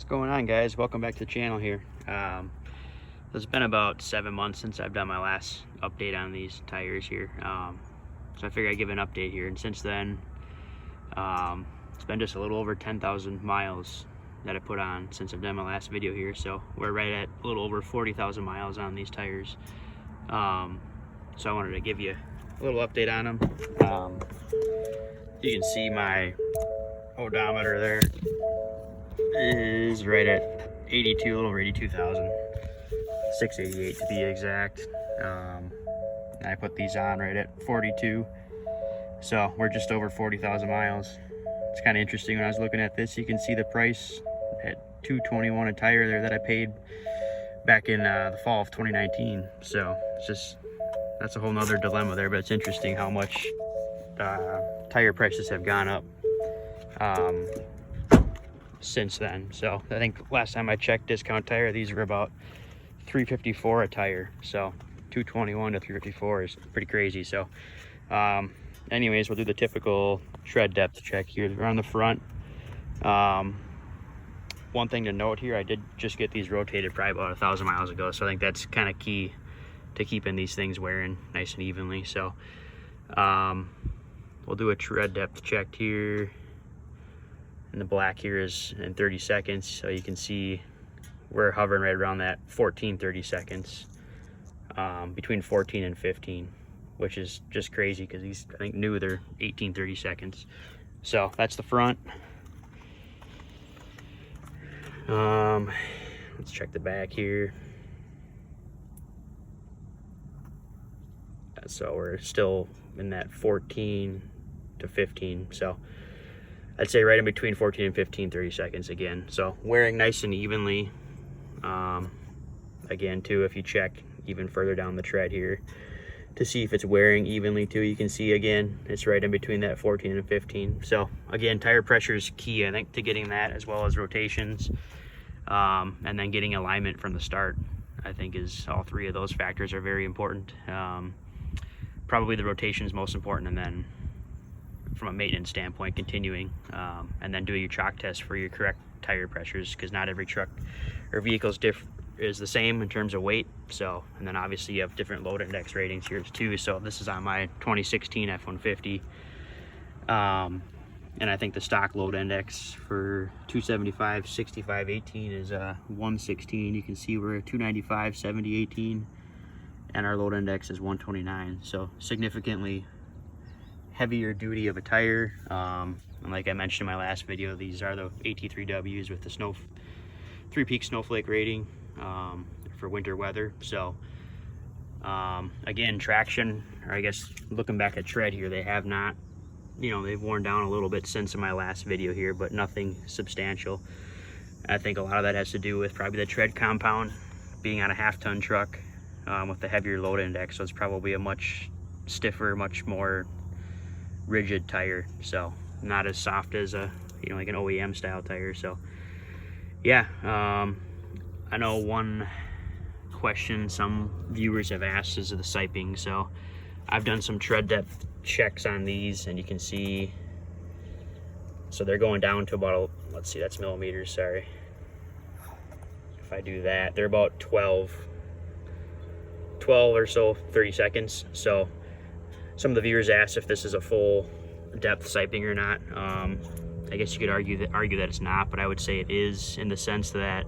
What's going on, guys? Welcome back to the channel here. It's been about 7 months since I've done my last update on these tires here, so I figured I'd give an update here. And since then, it's been just a little over 10,000 miles that I put on since I've done my last video here. So we're right at a little over 40,000 miles on these tires. So I wanted to give you a little update on them. You can see my odometer there is right at 82, a little over 82,000, 688 to be exact. I put these on right at 42, so we're just over 40,000 miles. It's kind of interesting. When I was looking at this, you can see the price at $221 a tire there that I paid back in the fall of 2019. So it's just, that's a whole nother dilemma there, but it's interesting how much tire prices have gone up since then. So I think last time I checked Discount Tire, these were about $354 a tire. So $221 to $354 is pretty crazy. So anyways, we'll do the typical tread depth check here. They're on the front. One thing to note here, I did just get these rotated probably about 1,000 miles ago, so I think that's kind of key to keeping these things wearing nice and evenly. So we'll do a tread depth check here, and the black here is in 30 seconds, so you can see we're hovering right around that 30 seconds, between 14 and 15, which is just crazy because these, I think, new, they're 30 seconds. So that's the front. Let's check the back here. So we're still in that 14 to 15, so I'd say right in between 14 and 15, 30 seconds again. So wearing nice and evenly. Again too, if you check even further down the tread here to see if it's wearing evenly too, you can see again it's right in between that 14 and 15. So again, tire pressure is key, I think, to getting that, as well as rotations, and then getting alignment from the start. I think is all three of those factors are very important. Probably the rotation is most important, and then from a maintenance standpoint, continuing, and then doing your chalk test for your correct tire pressures, because not every truck or vehicle is the same in terms of weight. So, and then obviously you have different load index ratings here too. So this is on my 2016 F-150, and I think the stock load index for 275 65 18 is 116. You can see we're at 295 70 18, and our load index is 129. So significantly heavier duty of a tire. And like I mentioned in my last video, these are the AT3Ws with the three-peak snowflake rating for winter weather. So again, traction, or I guess looking back at tread here, they have not, they've worn down a little bit since my last video here, but nothing substantial. I think a lot of that has to do with probably the tread compound being on a half-ton truck with the heavier load index. So it's probably a much stiffer, much more rigid tire, so not as soft as a like an OEM style tire. So yeah, I know one question some viewers have asked is the siping. So I've done some tread depth checks on these, and you can see, so they're going down to about, let's see, that's millimeters, sorry. If I do that, they're about 12 or so 30 seconds. So some of the viewers asked if this is a full depth siping or not. I guess you could argue that it's not, but I would say it is, in the sense that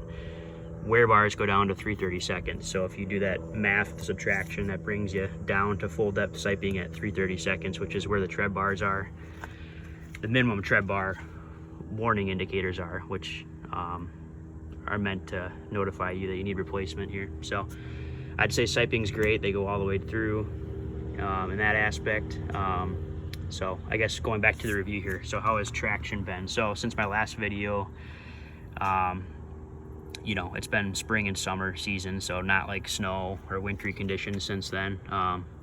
wear bars go down to 330 seconds. So if you do that math subtraction, that brings you down to full depth siping at 330 seconds, which is where the tread bars are. The minimum tread bar warning indicators are, which are meant to notify you that you need replacement here. So I'd say siping's great. They go all the way through in that aspect. So I guess going back to the review here, so how has traction been? So since my last video, it's been spring and summer season, so not like snow or wintry conditions since then.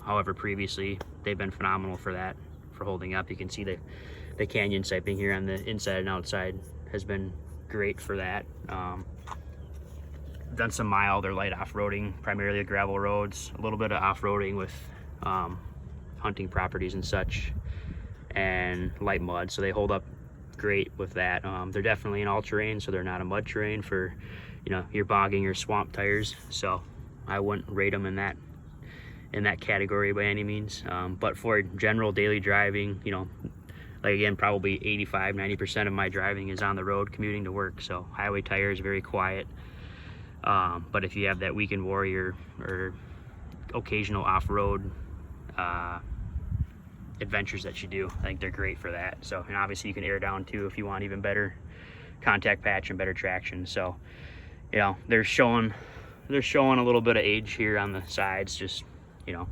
However, previously they've been phenomenal for that, for holding up. You can see the canyon siping here on the inside and outside has been great for that. Done some mild or light off-roading, primarily gravel roads, a little bit of off-roading with hunting properties and such, and light mud, so they hold up great with that. They're definitely an all-terrain, so they're not a mud terrain for, you know, your bogging or swamp tires. So I wouldn't rate them in that category by any means. But for general daily driving, you know, like again, probably 85–90% of my driving is on the road commuting to work. So highway tires, very quiet. But if you have that weekend warrior or occasional off-road adventures that you do, I think they're great for that. So, and obviously you can air down too if you want even better contact patch and better traction. So, you know, they're showing a little bit of age here on the sides, just, you know,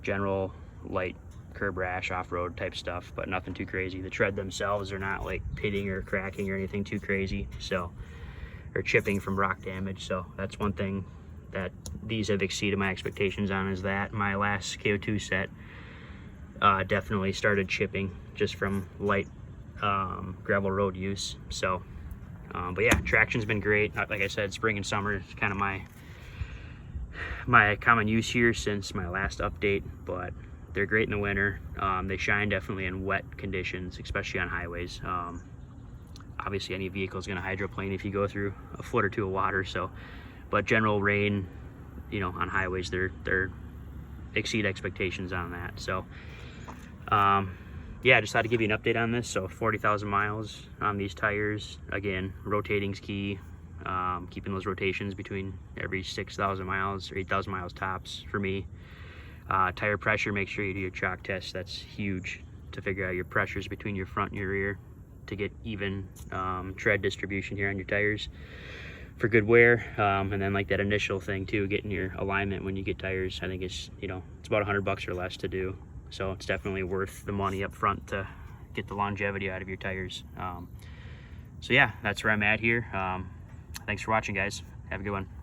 general light curb rash off-road type stuff, but nothing too crazy. The tread themselves are not like pitting or cracking or anything too crazy, so, or chipping from rock damage. So that's one thing that these have exceeded my expectations on, is that my last KO2 set definitely started chipping just from light gravel road use. So but yeah, traction's been great. Like I said, spring and summer is kind of my common use here since my last update, but they're great in the winter. They shine definitely in wet conditions, especially on highways. Obviously any vehicle is going to hydroplane if you go through a foot or two of water. So, but general rain, you know, on highways, they're exceed expectations on that. So yeah, I just thought to give you an update on this. So 40,000 miles on these tires. Again, rotating's key. Keeping those rotations between every 6,000 miles or 8,000 miles tops for me. Tire pressure, make sure you do your chalk test. That's huge to figure out your pressures between your front and your rear to get even tread distribution here on your tires for good wear. And then like that initial thing too, getting your alignment when you get tires, I think it's, you know, it's about $100 or less to do. So it's definitely worth the money up front to get the longevity out of your tires. So yeah, that's where I'm at here. Thanks for watching, guys. Have a good one.